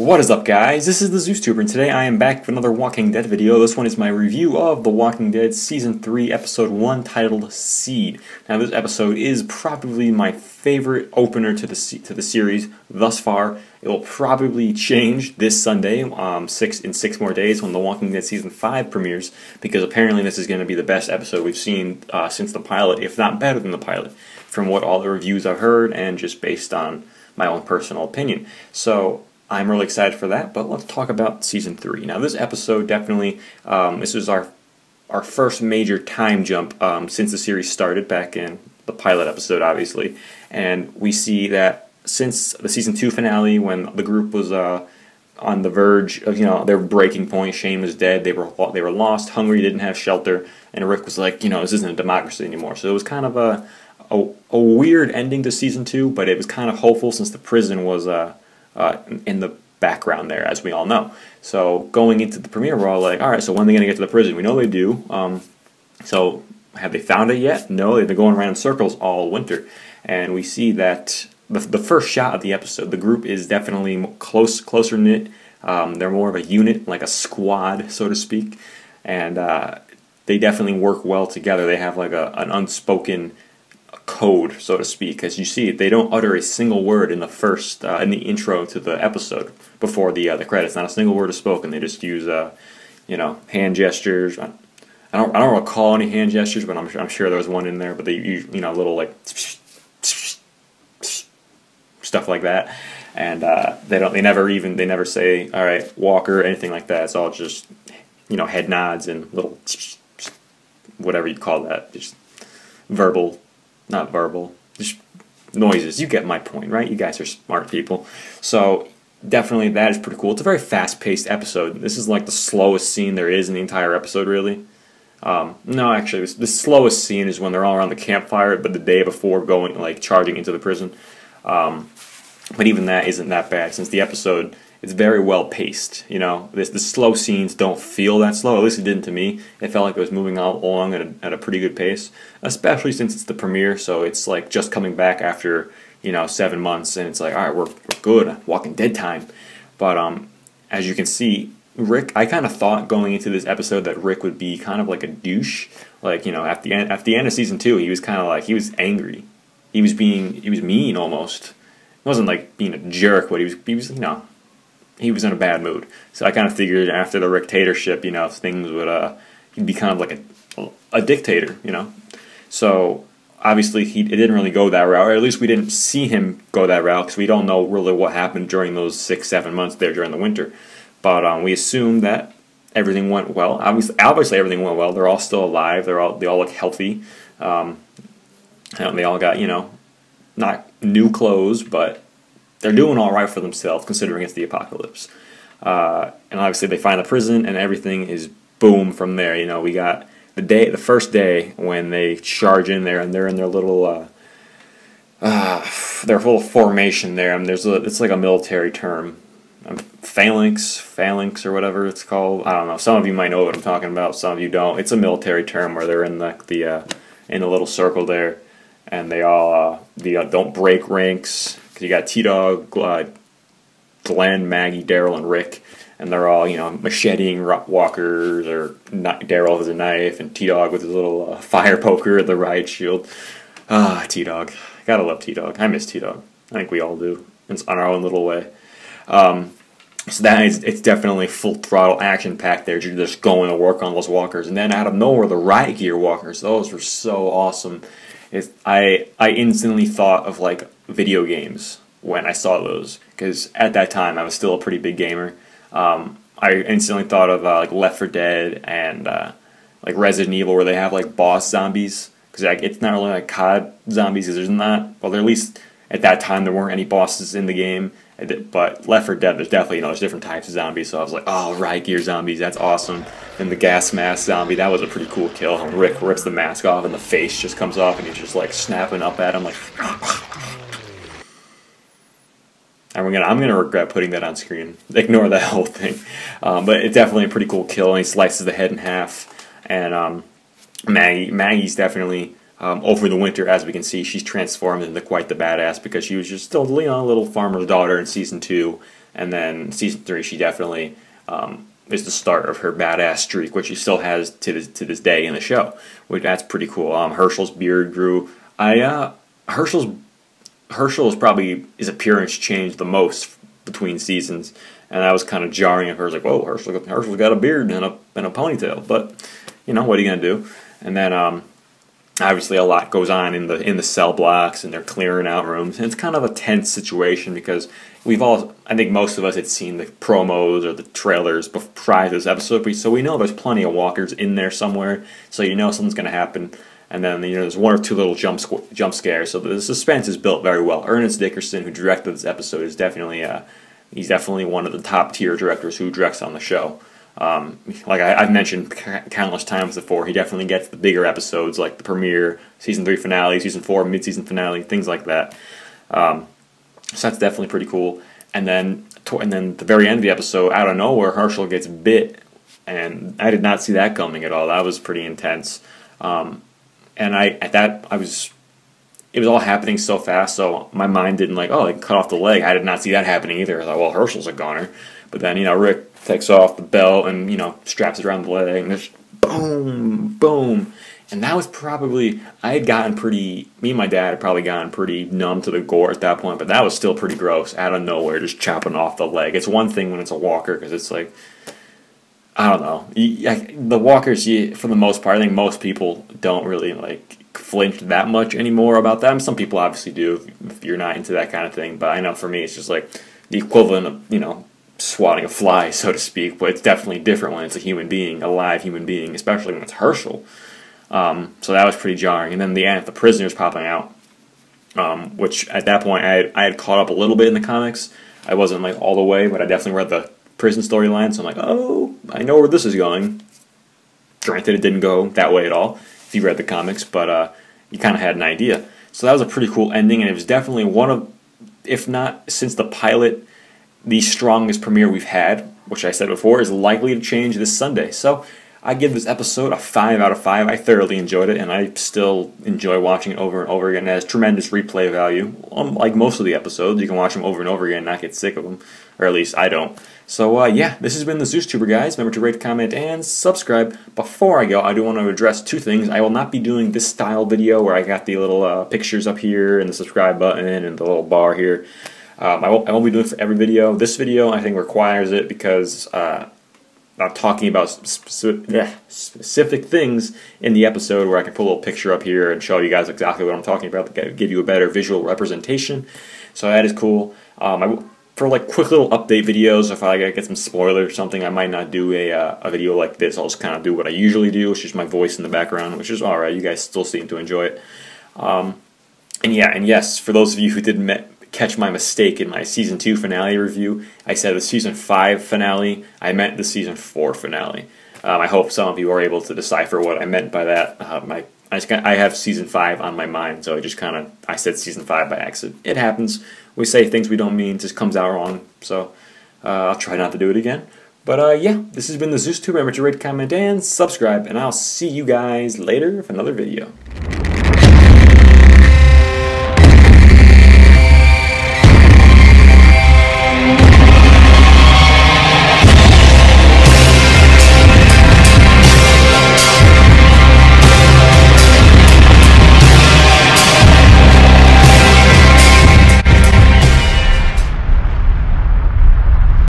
What is up, guys? This is the ZeusTuber, and today I am back with another Walking Dead video. This one is my review of The Walking Dead Season 3, Episode 1, titled Seed. Now, this episode is probably my favorite opener to the series thus far. It will probably change this Sunday, in 6 more days, when The Walking Dead Season 5 premieres, because apparently this is going to be the best episode we've seen since the pilot, if not better than the pilot, from what all the reviews I've heard, and just based on my own personal opinion. So I'm really excited for that, but let's talk about Season 3. Now, this episode definitely, this is our first major time jump since the series started, back in the pilot episode, obviously. And we see that since the Season 2 finale, when the group was on the verge of, their breaking point, Shane was dead, they were lost, hungry, didn't have shelter, and Rick was like, this isn't a democracy anymore. So it was kind of a weird ending to Season 2, but it was kind of hopeful since the prison was in the background there, as we all know. So going into the premiere, we're all like, alright, so when are they going to get to the prison? We know they do. So have they found it yet? No, they've been going around in circles all winter. And we see that the first shot of the episode, the group is definitely closer knit. They're more of a unit, like a squad, so to speak. And they definitely work well together. They have like an unspoken code, so to speak. As you see, they don't utter a single word in the first in the intro to the episode before the credits. Not a single word is spoken. They just use hand gestures. I don't recall any hand gestures, but I'm sure there was one in there. But they use little like stuff like that, and they never say all right, Walker, anything like that. It's all just head nods and little whatever you call that, just verbal. Not verbal, just noises. You get my point, right? You guys are smart people. So definitely that is pretty cool. It's a very fast-paced episode. This is like the slowest scene there is in the entire episode, really. No, actually, the slowest scene is when they're all around the campfire, but the day before charging into the prison. But even that isn't that bad, since the episode, it's very well paced. The slow scenes don't feel that slow. At least it didn't to me. It felt like it was moving along at a pretty good pace, especially since it's the premiere. So it's like just coming back after 7 months, and it's like, all right, we're good, Walking Dead time. But as you can see, Rick, I kind of thought going into this episode that Rick would be kind of like a douche. Like at the end of Season 2, he was kind of like, he was angry. He was mean almost. It wasn't like being a jerk, but he was he was in a bad mood. So I kind of figured after the dictatorship, things would, he'd be kind of like a dictator, So obviously it didn't really go that route, or at least we didn't see him go that route, because we don't know really what happened during those 6-7 months there during the winter. But we assume that everything went well. Obviously everything went well. They're all still alive. They all look healthy. They all got, not new clothes, but they're doing all right for themselves, considering it's the apocalypse. And obviously they find the prison, and everything is boom from there. We got the first day when they charge in there, and they're in their little formation there. And it's like a military term, phalanx or whatever it's called. I don't know. Some of you might know what I'm talking about. Some of you don't. It's a military term where they're in in a little circle there, and they all don't break ranks. Because you got T-Dog, Glenn, Maggie, Daryl, and Rick, and they're all, macheting walkers, or Daryl has a knife, and T-Dog with his little fire poker at the riot shield. T-Dog. Gotta love T-Dog. I miss T-Dog. I think we all do. It's on our own little way. So it's definitely full throttle action packed there. You're just going to work on those walkers, and then out of nowhere, the riot gear walkers. Those were so awesome. I instantly thought of like video games when I saw those, because at that time I was still a pretty big gamer. I instantly thought of like Left 4 Dead and like Resident Evil, where they have like boss zombies, because it's not really like COD zombies, because there's not, well, at least at that time there weren't any bosses in the game. But Left 4 Dead, there's definitely there's different types of zombies. So I was like, oh, riot gear zombies, that's awesome. And the gas mask zombie, that was a pretty cool kill. And Rick rips the mask off, and the face just comes off, and he's just like snapping up at him like. And I'm gonna regret putting that on screen. Ignore that whole thing. But it's definitely a pretty cool kill. And he slices the head in half. And Maggie's definitely. Over the winter, as we can see, she's transformed into quite the badass, because she was just still a little farmer's daughter in Season 2, And then season 3, she definitely is the start of her badass streak, which she still has to this day in the show. Which that's pretty cool. Herschel's beard grew. Herschel's probably his appearance changed the most between seasons, and that was kind of jarring at first. Like, whoa, Herschel's got a beard and a ponytail, but you know what are you gonna do? And then obviously a lot goes on in the cell blocks, and they're clearing out rooms, and it's kind of a tense situation because I think most of us had seen the promos or the trailers prior to this episode, so we know there's plenty of walkers in there somewhere, so you know something's gonna happen. And then there's one or two little jump scares, so the suspense is built very well. Ernest Dickerson, who directed this episode, is definitely he's definitely one of the top tier directors who directs on the show. Like I've mentioned countless times before, he definitely gets the bigger episodes, like the premiere, season 3 finale, season 4 mid-season finale, things like that. So that's definitely pretty cool. And then the very end of the episode, out of nowhere, Herschel gets bit, and I did not see that coming at all. That was pretty intense. And it was all happening so fast, so my mind didn't like, oh, they cut off the leg. I did not see that happening either. I thought, well, Herschel's a goner. But then, Rick takes off the belt and, straps it around the leg, and there's boom, boom. And that was probably, me and my dad had probably gotten pretty numb to the gore at that point, but that was still pretty gross, out of nowhere, just chopping off the leg. It's one thing when it's a walker, because it's like, I don't know. The walkers, for the most part, I think most people don't really flinch that much anymore about them. Some people obviously do if you're not into that kind of thing. But I know for me, it's just like the equivalent of swatting a fly, so to speak. But it's definitely different when it's a human being, a live human being, especially when it's Herschel. So that was pretty jarring. And then the prisoners popping out, which at that point I had caught up a little bit in the comics. I wasn't all the way, but I definitely read the prison storyline, so I'm like, oh, I know where this is going. Granted, it didn't go that way at all, if you read the comics, but you kind of had an idea. So that was a pretty cool ending, and it was definitely one of, if not since the pilot, the strongest premiere we've had, which I said before is likely to change this Sunday. So I give this episode a 5 out of 5. I thoroughly enjoyed it, and I still enjoy watching it over and over again. It has tremendous replay value. Like most of the episodes, you can watch them over and over again and not get sick of them, or at least I don't. So yeah, this has been the ZeusTuber, guys. Remember to rate, comment, and subscribe. Before I go, I do want to address two things. I will not be doing this style video where I got the little pictures up here and the subscribe button and the little bar here. I won't be doing it for every video. This video, I think, requires it because I'm talking about specific things in the episode where I can put a little picture up here and show you guys exactly what I'm talking about to give you a better visual representation. So that is cool. For quick little update videos, if I get some spoilers or something, I might not do a video like this. I'll just kind of do what I usually do, which is my voice in the background, which is alright. You guys still seem to enjoy it. And yes, for those of you who didn't catch my mistake in my Season 2 finale review, I said the Season 5 finale. I meant the Season 4 finale. I hope some of you are able to decipher what I meant by that. I have Season 5 on my mind, so I said Season 5 by accident. It happens. We say things we don't mean, it just comes out wrong, so I'll try not to do it again. But yeah, this has been the ZeusTuber. Remember to rate, comment, and subscribe, and I'll see you guys later for another video.